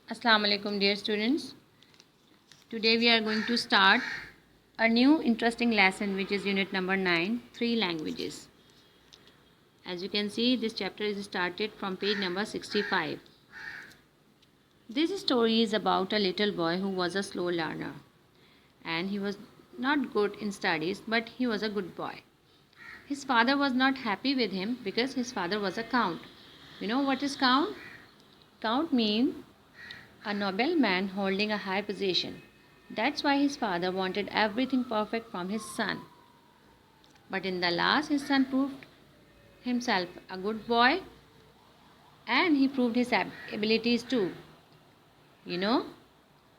Assalamu alaikum dear students. Today we are going to start a new interesting lesson which is unit number 9, three languages. As you can see, this chapter is started from page number 65. This story is about a little boy who was a slow learner and he was not good in studies, but he was a good boy. His father was not happy with him because his father was a count. You know what is count? Count means a nobleman holding a high position. That's why his father wanted everything perfect from his son. But in the last, his son proved himself a good boy and he proved his abilities too. You know,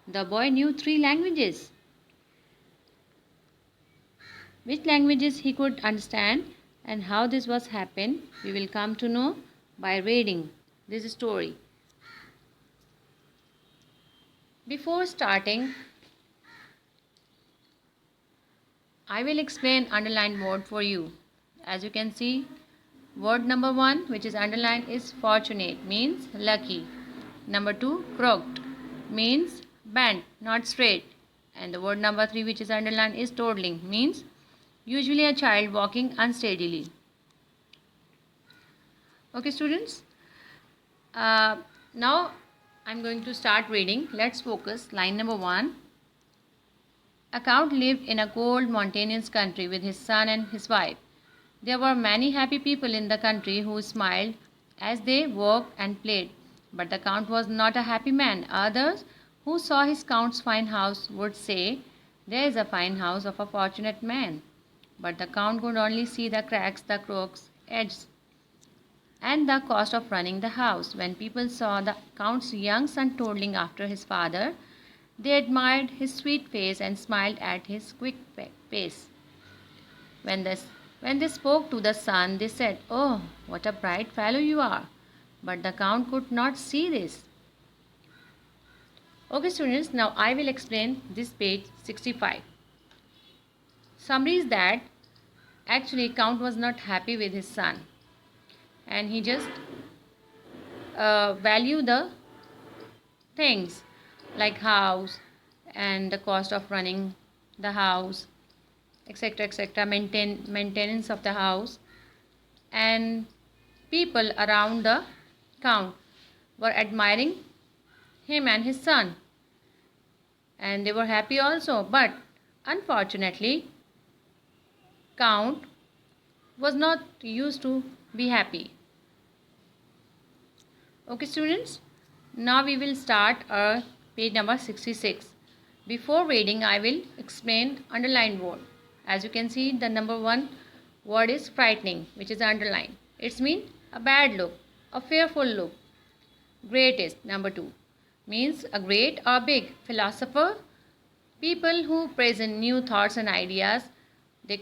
the boy knew three languages. Which languages he could understand and how this was happened, we will come to know by reading this story. Before starting, I will explain underlined word for you. As you can see, word number 1 which is underlined is fortunate, means lucky. Number 2, crooked, means bent, not straight. And the word number 3 which is underlined is toddling, means usually a child walking unsteadily. Okay students, now I'm going to start reading. Let's focus. Line number 1. A count lived in a cold mountainous country with his son and his wife. There were many happy people in the country who smiled as they worked and played. But the count was not a happy man. Others who saw his count's fine house would say, "There is a fine house of a fortunate man." But the count could only see the cracks, the crooks, edges, and the cost of running the house. When people saw the count's young son toddling after his father, they admired his sweet face and smiled at his quick pace. When they spoke to the son, they said, "Oh, what a bright fellow you are." But the count could not see this. Okay students, now I will explain this page 65. Summary is that actually count was not happy with his son and he just value the things like house and the cost of running the house, etc., maintenance of the house, and people around the count were admiring him and his son and they were happy also. But unfortunately, count was not used to be happy. Okay students, now we will start our page number 66. Before reading, I will explain underlined word. As you can see, the number 1 word is frightening, which is underlined. It means a bad look, a fearful look. Greatest, number 2, means a great or big philosopher. People who present new thoughts and ideas, they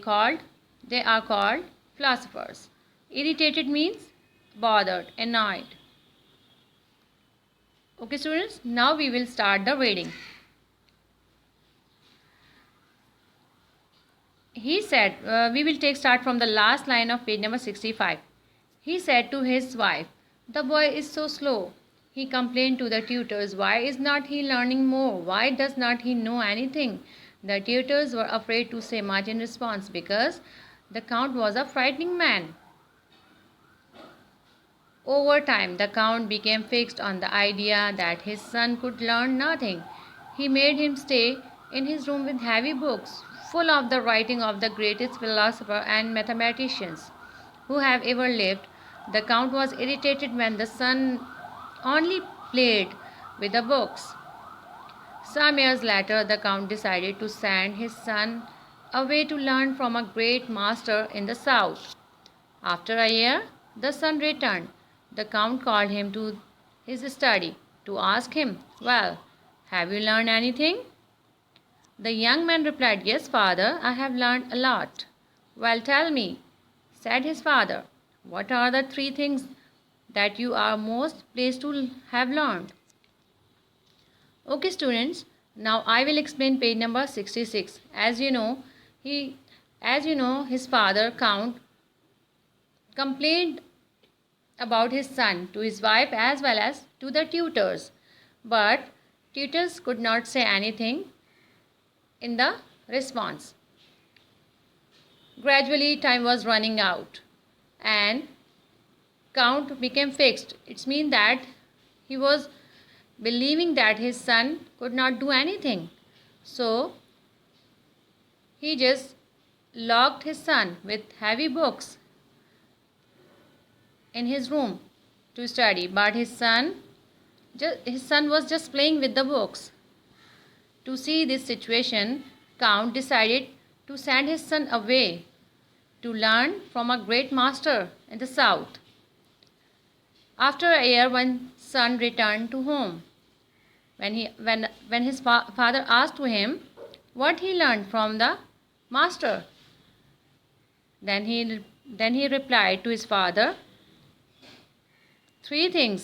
are called philosophers. Irritated means bothered, annoyed. Okay students, now we will start the reading. He said, we will start from the last line of page number 65. He said to his wife, "The boy is so slow." He complained to the tutors, "Why is not he learning more? Why does not he know anything?" The tutors were afraid to say much in response because the count was a frightening man. Over time, the count became fixed on the idea that his son could learn nothing. He made him stay in his room with heavy books, full of the writing of the greatest philosophers and mathematicians who have ever lived. The count was irritated when the son only played with the books. Some years later, the count decided to send his son away to learn from a great master in the south. After a year, the son returned. The count called him to his study to ask him, "Well, have you learned anything?" The young man replied, "Yes, father, I have learned a lot." "Well, tell me," said his father, "what are the 3 things that you are most pleased to have learned?" Okay students, now I will explain page number 66. As you know, his father count complained about his son to his wife as well as to the tutors. But tutors could not say anything in the response. Gradually, time was running out and Count became fixed. It means that he was believing that his son could not do anything. So, he just locked his son with heavy books in his room to study. But his son was just playing with the books. To see this situation, Count decided to send his son away to learn from a great master in the south. After a year, one son returned to home. When his father asked him what he learned from the master, then he replied to his father, three things.